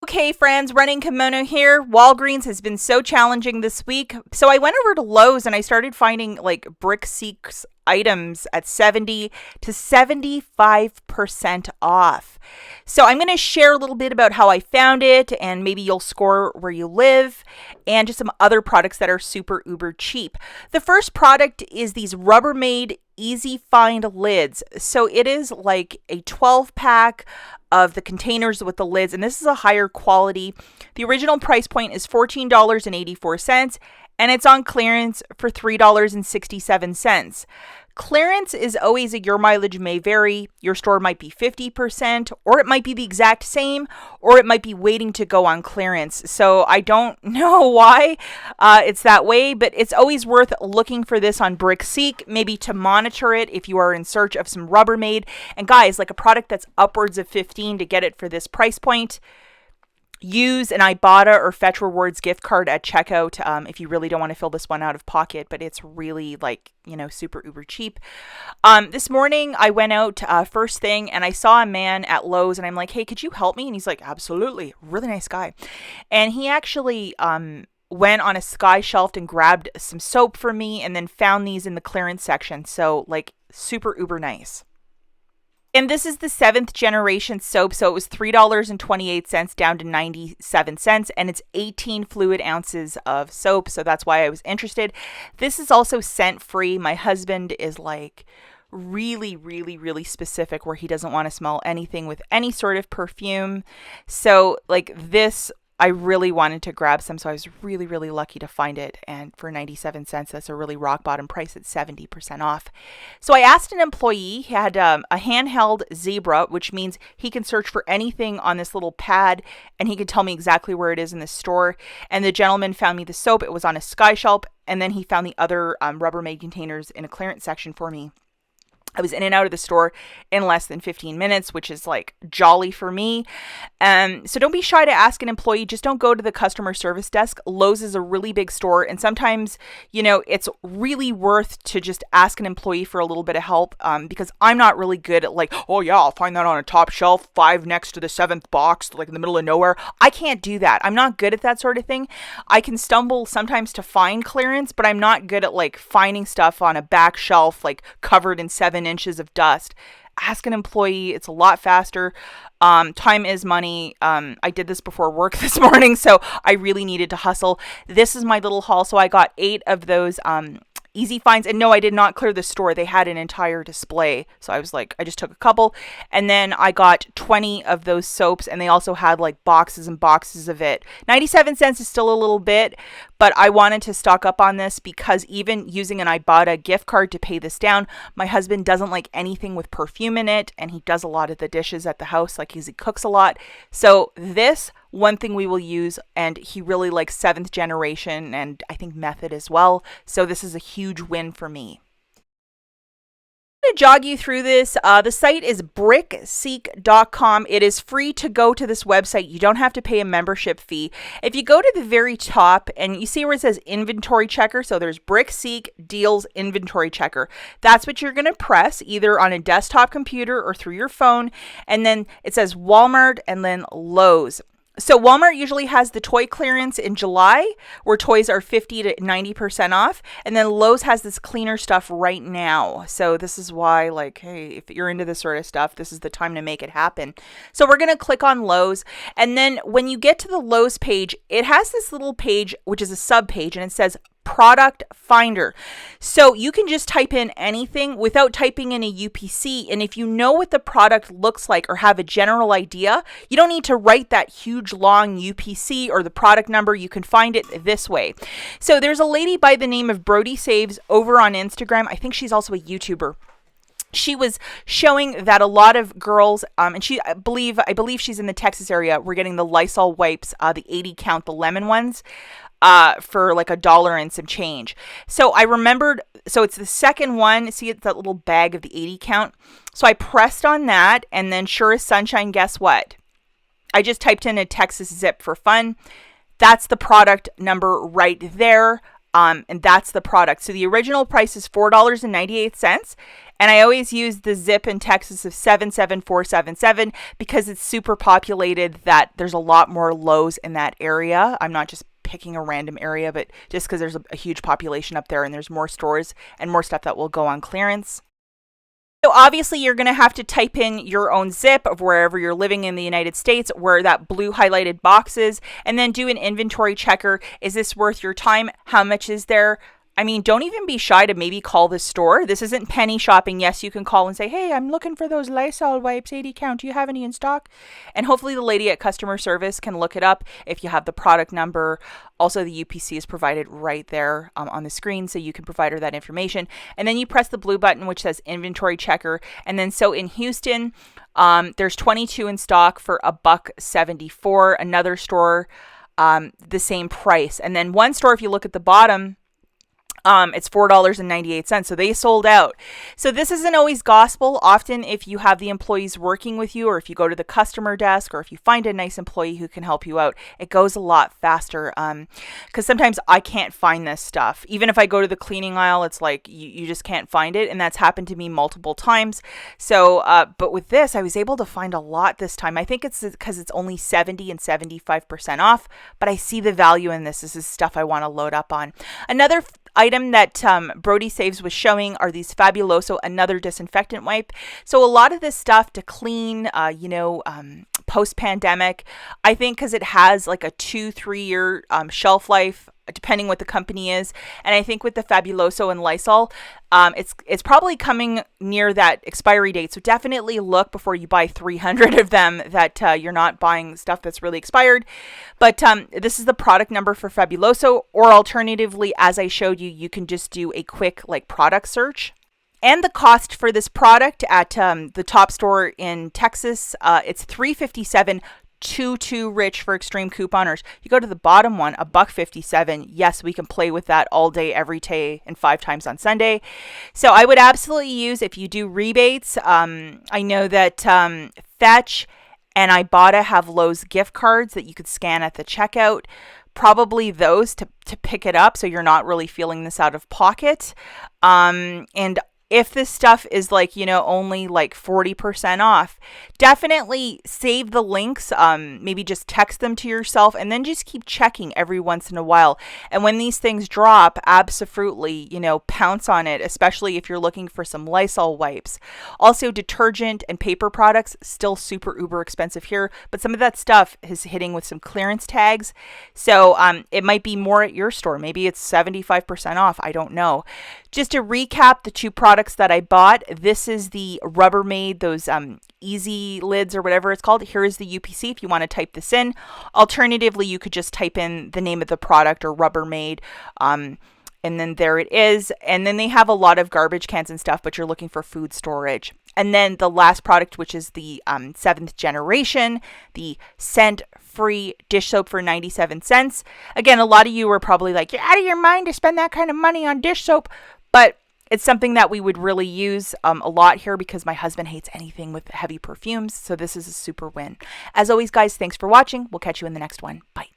Okay, friends, Running Kimono here. Walgreens has been so challenging this week. So I went over to Lowe's and I started finding like Brick Seeks items at 70 to 75% off. So I'm going to share a little bit about how I found it, and maybe you'll score where you live, and just some other products that are super uber cheap. The first product is these Rubbermaid Easy Find lids. So it is like a 12 pack of the containers with the lids, and this is a higher quality. The original price point is $14.84, and it's on clearance for $3.67. Clearance is always your mileage may vary. Your store might be 50%, or it might be the exact same, or it might be waiting to go on clearance. So I don't know why it's that way, but it's always worth looking for this on BrickSeek, maybe to monitor it if you are in search of some Rubbermaid. And guys, like a product that's upwards of $15 to get it for this price point. Use an IBOTTA or Fetch Rewards gift card at checkout if you really don't want to fill this one out of pocket, but it's really like, super uber cheap. This morning I went out first thing and I saw a man at Lowe's and I'm like, hey, could you help me? And he's like, absolutely. Really nice guy. And he actually went on a sky shelf and grabbed some soap for me and then found these in the clearance section. So like super uber nice. And this is the 7th generation soap, so it was $3.28 down to 97 cents, and it's 18 fluid ounces of soap, so that's why I was interested. This is also scent-free. My husband is like really, really, really specific where he doesn't want to smell anything with any sort of perfume. So like this, I really wanted to grab some, so I was really, really lucky to find it. And for 97 cents, that's a really rock bottom price at 70% off. So I asked an employee. He had a handheld Zebra, which means he can search for anything on this little pad, and he could tell me exactly where it is in the store. And the gentleman found me the soap. It was on a sky shelf, and then he found the other Rubbermaid containers in a clearance section for me. I was in and out of the store in less than 15 minutes, which is like jolly for me. So don't be shy to ask an employee. Just don't go to the customer service desk. Lowe's is a really big store. And sometimes, it's really worth to just ask an employee for a little bit of help because I'm not really good at like, oh yeah, I'll find that on a top shelf, 5 next to the 7th box, like in the middle of nowhere. I can't do that. I'm not good at that sort of thing. I can stumble sometimes to find clearance, but I'm not good at like finding stuff on a back shelf, like covered in 7 inches of dust. Ask an employee. It's a lot faster. Time is money. I did this before work this morning, so I really needed to hustle. This is my little haul. So I got 8 of those Easy Finds. And no, I did not clear the store. They had an entire display. So I was like, I just took a couple. And then I got 20 of those soaps, and they also had like boxes and boxes of it. 97 cents is still a little bit, but I wanted to stock up on this because even using an IBOTTA gift card to pay this down, my husband doesn't like anything with perfume in it, and he does a lot of the dishes at the house, like he cooks a lot. So this one thing we will use, and he really likes 7th generation and I think method as well. So this is a huge win for me. I'm going to jog you through this. The site is brickseek.com. It is free to go to this website. You don't have to pay a membership fee. If you go to the very top and you see where it says inventory checker, so there's BrickSeek Deals Inventory Checker. That's what you're going to press either on a desktop computer or through your phone. And then it says Walmart and then Lowe's. So Walmart usually has the toy clearance in July where toys are 50 to 90% off. And then Lowe's has this cleaner stuff right now. So this is why, like, hey, if you're into this sort of stuff, this is the time to make it happen. So we're going to click on Lowe's. And then when you get to the Lowe's page, it has this little page, which is a sub page, and it says Product Finder. So you can just type in anything without typing in a UPC. And if you know what the product looks like or have a general idea, you don't need to write that huge long UPC or the product number. You can find it this way. So there's a lady by the name of Brody Saves over on Instagram. I think she's also a YouTuber. She was showing that a lot of girls, and I believe she's in the Texas area, were getting the Lysol wipes, the 80 count, the lemon ones, for like $1 and some change. So I remembered, so it's the second one. See, it's that little bag of the 80 count. So I pressed on that, and then sure as sunshine, guess what? I just typed in a Texas zip for fun. That's the product number right there. And that's the product. So the original price is $4.98. And I always use the zip in Texas of 77477 because it's super populated, that there's a lot more Lowe's in that area. I'm not just picking a random area, but just because there's a huge population up there and there's more stores and more stuff that will go on clearance. So obviously you're going to have to type in your own zip of wherever you're living in the United States, where that blue highlighted box is, and then do an inventory checker. Is this worth your time? How much is there? I mean, don't even be shy to maybe call the store. This isn't penny shopping. Yes, you can call and say, hey, I'm looking for those Lysol wipes, 80 count. Do you have any in stock? And hopefully the lady at customer service can look it up if you have the product number. Also, the UPC is provided right there on the screen, so you can provide her that information. And then you press the blue button, which says inventory checker. And then so in Houston, there's 22 in stock for $1.74. Another store, the same price. And then one store, if you look at the bottom, it's $4.98. So they sold out. So this isn't always gospel. Often if you have the employees working with you, or if you go to the customer desk, or if you find a nice employee who can help you out, it goes a lot faster. Because sometimes I can't find this stuff. Even if I go to the cleaning aisle, it's like you just can't find it. And that's happened to me multiple times. So, but with this, I was able to find a lot this time. I think it's because it's only 70 and 75% off, but I see the value in this. This is stuff I want to load up on. Another item that Brody Saves was showing are these Fabuloso, another disinfectant wipe. So a lot of this stuff to clean, post-pandemic, I think because it has like a 2-3 year shelf life, depending what the company is. And I think with the Fabuloso and Lysol, it's probably coming near that expiry date. So definitely look before you buy 300 of them that you're not buying stuff that's really expired. But this is the product number for Fabuloso, or alternatively, as I showed you, you can just do a quick like product search. And the cost for this product at the top store in Texas, it's $3.57. Too rich for extreme couponers. You go to the bottom one, $1.57. Yes, we can play with that all day, every day, and 5 times on Sunday. So I would absolutely use, if you do rebates, I know that Fetch and IBOTTA have Lowe's gift cards that you could scan at the checkout. Probably those to pick it up, so you're not really feeling this out of pocket. And if this stuff is like, only like 40% off, definitely save the links. Maybe just text them to yourself and then just keep checking every once in a while. And when these things drop, absolutely, pounce on it, especially if you're looking for some Lysol wipes. Also, detergent and paper products, still super uber expensive here, but some of that stuff is hitting with some clearance tags. So it might be more at your store. Maybe it's 75% off. I don't know. Just to recap the 2 products that I bought, this is the Rubbermaid, those easy lids or whatever it's called. Here is the UPC if you want to type this in. Alternatively, you could just type in the name of the product or Rubbermaid. And then there it is. And then they have a lot of garbage cans and stuff, but you're looking for food storage. And then the last product, which is the 7th generation, the scent-free dish soap for 97 cents. Again, a lot of you are probably like, you're out of your mind to spend that kind of money on dish soap. But it's something that we would really use a lot here because my husband hates anything with heavy perfumes. So this is a super win. As always, guys, thanks for watching. We'll catch you in the next one. Bye.